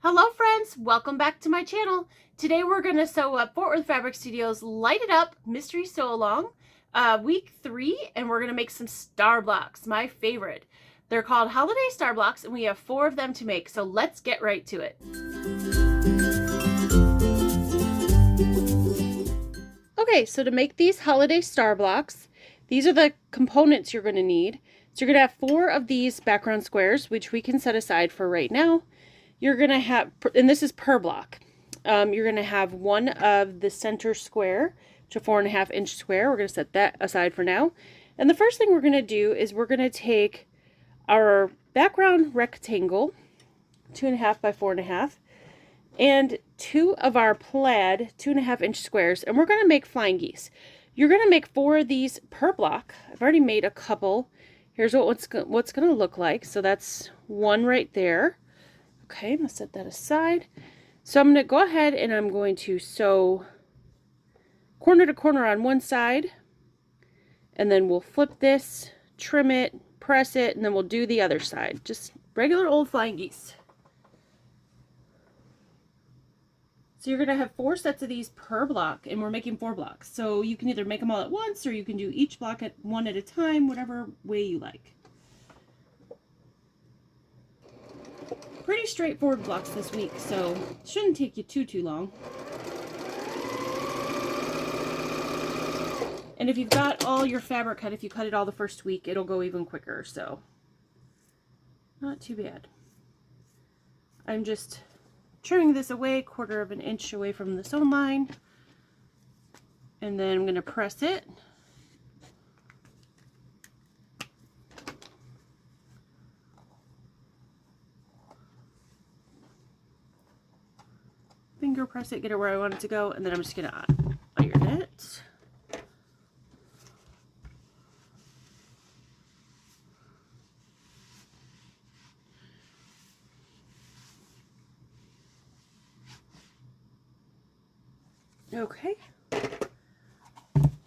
Hello friends, welcome back to my channel. Today we're going to sew up Fort Worth Fabric Studios Light It Up Mystery Sew Along, week 3, and we're going to make some star blocks, my favorite. They're called Holiday Star Blocks and we have 4 of them to make, so let's get right to it. Okay, so to make these Holiday Star Blocks, these are the components you're going to need. So you're going to have 4 of these background squares, which we can set aside for right now. You're going to have, and this is per block, you're going to have 1 of the center square, which is a 4.5-inch square. We're going to set that aside for now. And the first thing we're going to do is we're going to take our background rectangle, 2.5 by 4.5, and 2 of our plaid 2.5-inch squares, and we're going to make flying geese. You're going to make 4 of these per block. I've already made a couple. Here's what's going to look like. So that's 1 right there. Okay, I'm going to set that aside. So I'm going to go ahead and I'm going to sew corner to corner on one side, and then we'll flip this, trim it, press it, and then we'll do the other side. Just regular old flying geese. So you're going to have 4 sets of these per block, and we're making 4 blocks. So you can either make them all at once, or you can do each block at one at a time, whatever way you like. Pretty straightforward blocks this week, so it shouldn't take you too long. And if you've got all your fabric cut, if you cut it all the first week, it'll go even quicker, so not too bad. I'm just trimming this away, 1/4 inch away from the sewn line, and then I'm going to press it. Finger press it, get it where I want it to go, and then I'm just going to iron it. Okay.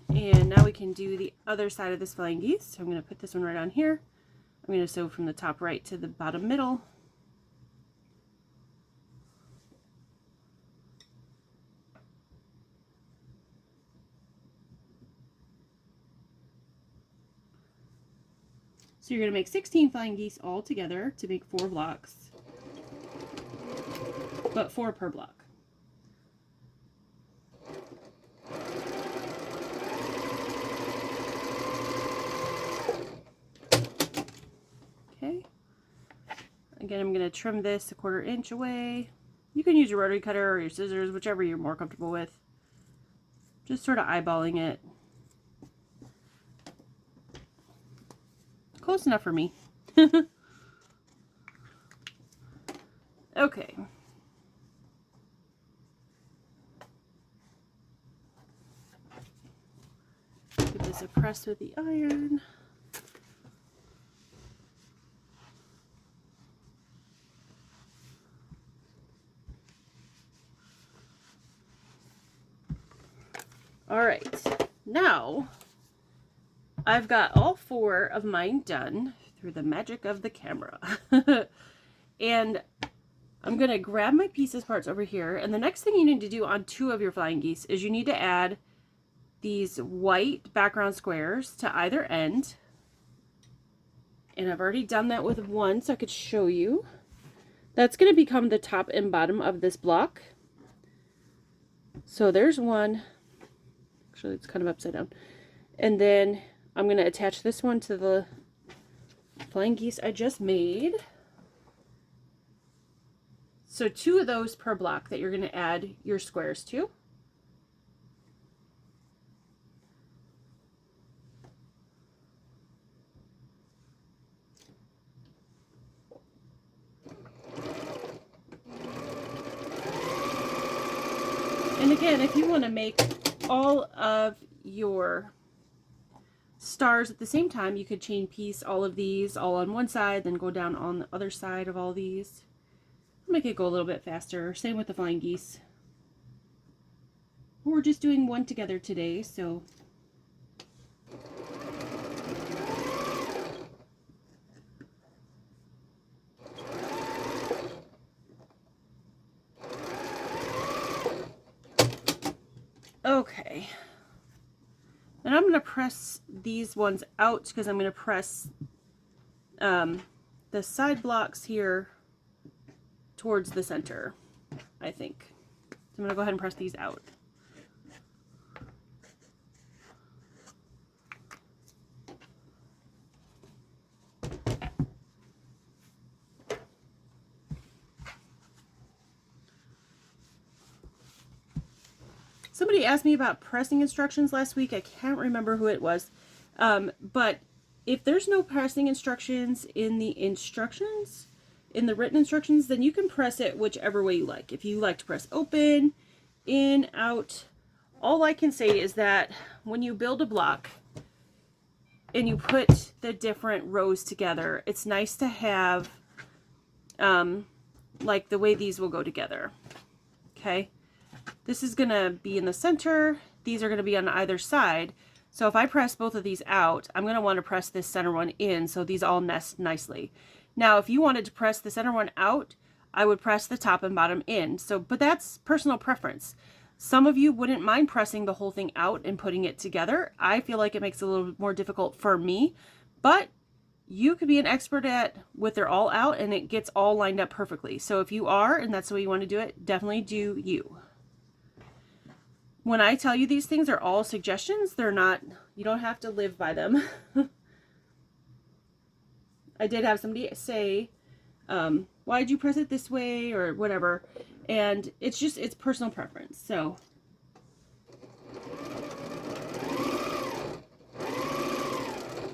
And now we can do the other side of this flying geese. So I'm going to put this one right on here. I'm going to sew from the top right to the bottom middle. So you're going to make 16 flying geese all together to make 4 blocks, but 4 per block. Okay. Again, I'm going to trim this 1/4 inch away. You can use your rotary cutter or your scissors, whichever you're more comfortable with. Just sort of eyeballing it. Close enough for me. Okay. Give this a press with the iron. All right, now I've got all 4 of mine done through the magic of the camera. And I'm going to grab my pieces parts over here. And the next thing you need to do on 2 of your flying geese is you need to add these white background squares to either end. And I've already done that with 1, so I could show you. That's going to become the top and bottom of this block. So there's 1. Actually, it's kind of upside down. And then I'm going to attach this one to the flying geese I just made. So 2 of those per block that you're going to add your squares to. And again, if you want to make all of your stars at the same time, you could chain piece all of these all on one side, then go down on the other side of all these. Make it go a little bit faster. Same with the flying geese. We're just doing 1 together today, so Okay. And I'm going to press these ones out because I'm going to press the side blocks here towards the center, I think. So I'm going to go ahead and press these out. Somebody asked me about pressing instructions last week. I can't remember who it was. But if there's no pressing instructions in the written instructions, then you can press it whichever way you like. If you like to press open, in, out, all I can say is that when you build a block and you put the different rows together, it's nice to have like the way these will go together. Okay. This is going to be in the center. These are going to be on either side. So if I press both of these out, I'm going to want to press this center one in so these all nest nicely. Now, if you wanted to press the center one out, I would press the top and bottom in. But that's personal preference. Some of you wouldn't mind pressing the whole thing out and putting it together. I feel like it makes it a little bit more difficult for me, but you could be an expert at with they're all out and it gets all lined up perfectly. So if you are, and that's the way you want to do it, definitely do you. When I tell you these things are all suggestions, they're not, you don't have to live by them. I did have somebody say, why'd you press it this way or whatever. And it's personal preference. So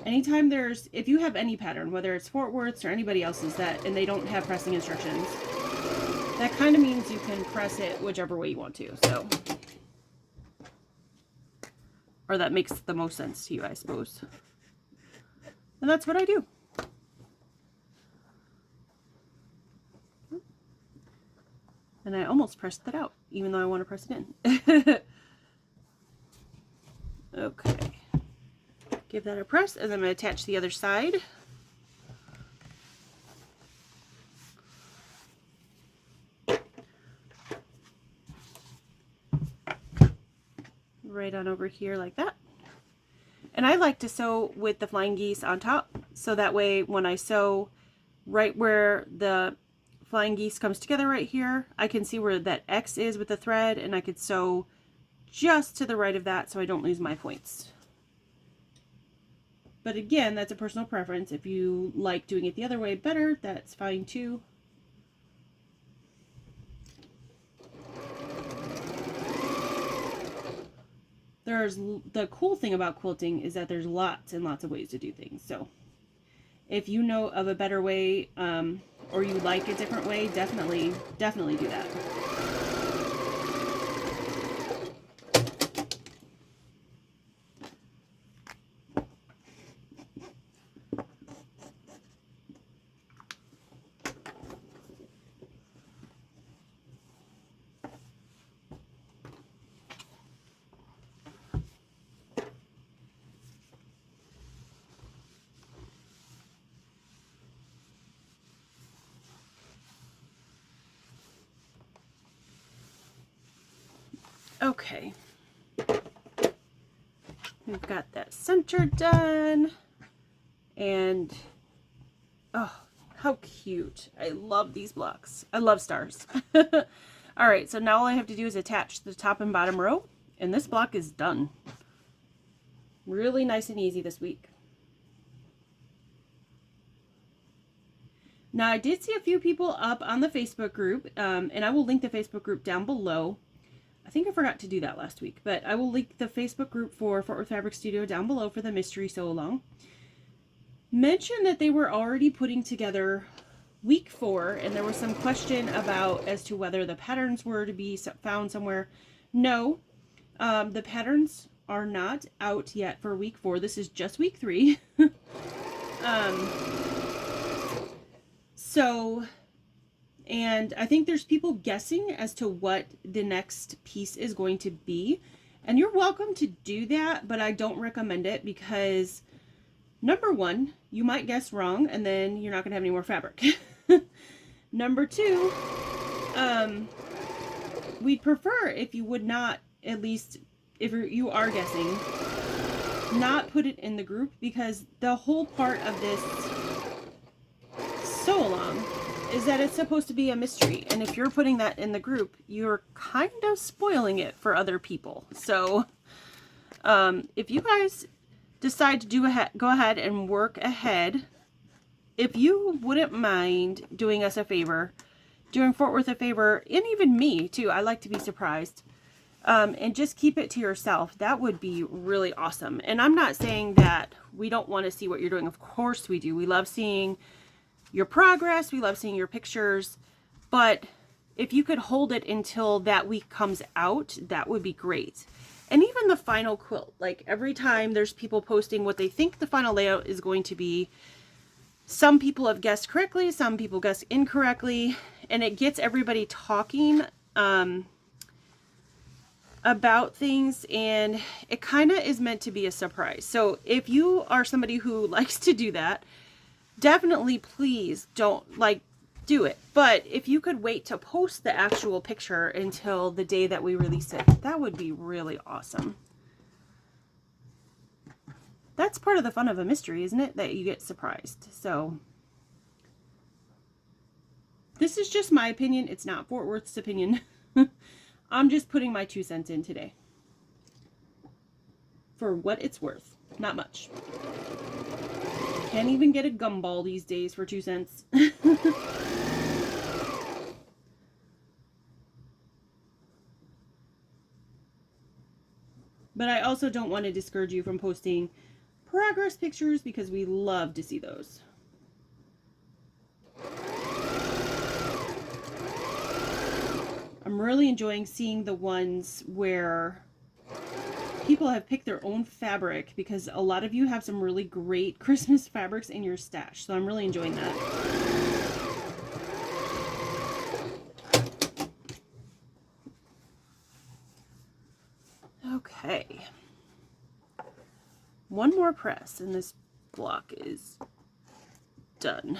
anytime if you have any pattern, whether it's Fort Worth's or anybody else's and they don't have pressing instructions, that kind of means you can press it whichever way you want to. So. Or that makes the most sense to you, I suppose. And that's what I do. And I almost pressed that out, even though I want to press it in. Okay. Give that a press, and then I'm going to attach the other side. Right on over here like that. And I like to sew with the flying geese on top, so that way when I sew right where the flying geese comes together right here, I can see where that X is with the thread, and I could sew just to the right of that so I don't lose my points. But again, that's a personal preference. If you like doing it the other way better, that's fine too. The cool thing about quilting is that there's lots and lots of ways to do things. So if you know of a better way, or you like a different way, definitely do that. Okay, we've got that center done, and oh, how cute. I love these blocks. I love stars. All right, so now all I have to do is attach the top and bottom row, and this block is done. Really nice and easy this week. Now, I did see a few people up on the Facebook group, and I will link the Facebook group down below. I think I forgot to do that last week, but I will link the Facebook group for Fort Worth Fabric Studio down below for the mystery sew along. Mentioned that they were already putting together week 4, and there was some question as to whether the patterns were to be found somewhere. No, the patterns are not out yet for week 4. This is just week 3. And I think there's people guessing as to what the next piece is going to be. And you're welcome to do that, but I don't recommend it because, number 1, you might guess wrong and then you're not going to have any more fabric. Number 2, we'd prefer if you would not at least if you are guessing, not put it in the group, because the whole part of this sew along is that it's supposed to be a mystery, and if you're putting that in the group, you're kind of spoiling it for other people. So if you guys decide to go ahead and work ahead, if you wouldn't mind doing us a favor, doing Fort Worth a favor, and even me too, I like to be surprised, and just keep it to yourself, that would be really awesome. And I'm not saying that we don't want to see what you're doing. Of course we do. We love seeing your progress. We love seeing your pictures. But if you could hold it until that week comes out, that would be great. And even the final quilt, like every time there's people posting what they think the final layout is going to be, some people have guessed correctly, some people guessed incorrectly, and it gets everybody talking about things, and it kind of is meant to be a surprise. So if you are somebody who likes to do that, definitely please don't do it. But if you could wait to post the actual picture until the day that we release it, that would be really awesome. That's part of the fun of a mystery, isn't it? That you get surprised. So this is just my opinion. It's not Fort Worth's opinion. I'm just putting my 2 cents in today. For what it's worth. Not much. Can't even get a gumball these days for 2 cents. But I also don't want to discourage you from posting progress pictures, because we love to see those. I'm really enjoying seeing the ones where people have picked their own fabric, because a lot of you have some really great Christmas fabrics in your stash. So I'm really enjoying that. Okay. One more press and this block is done.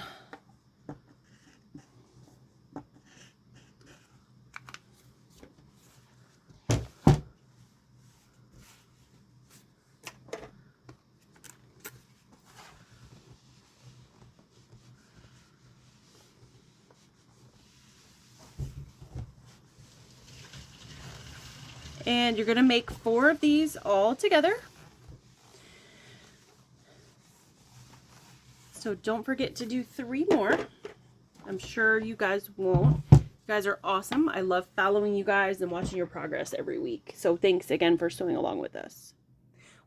And you're going to make 4 of these all together. So don't forget to do 3 more. I'm sure you guys won't. You guys are awesome. I love following you guys and watching your progress every week. So thanks again for sewing along with us.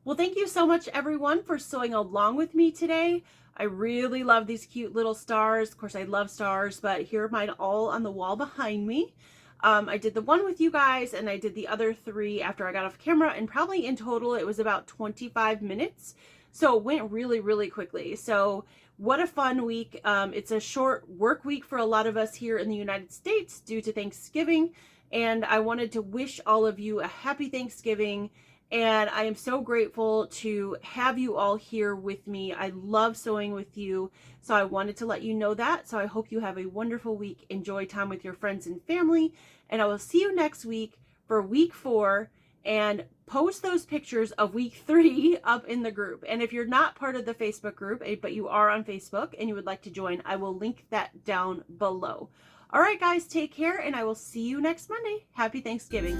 Well, thank you so much, everyone, for sewing along with me today. I really love these cute little stars. Of course, I love stars, but here are mine all on the wall behind me. I did the one with you guys, and I did the other 3 after I got off camera, and probably in total it was about 25 minutes. So it went really, really quickly. So what a fun week. It's a short work week for a lot of us here in the United States due to Thanksgiving, and I wanted to wish all of you a happy Thanksgiving. And I am so grateful to have you all here with me. I love sewing with you, so I wanted to let you know that. So I hope you have a wonderful week. Enjoy time with your friends and family, and I will see you next week for week 4, and post those pictures of week 3 up in the group. And if you're not part of the Facebook group, but you are on Facebook and you would like to join, I will link that down below. All right, guys, take care, and I will see you next Monday. Happy Thanksgiving.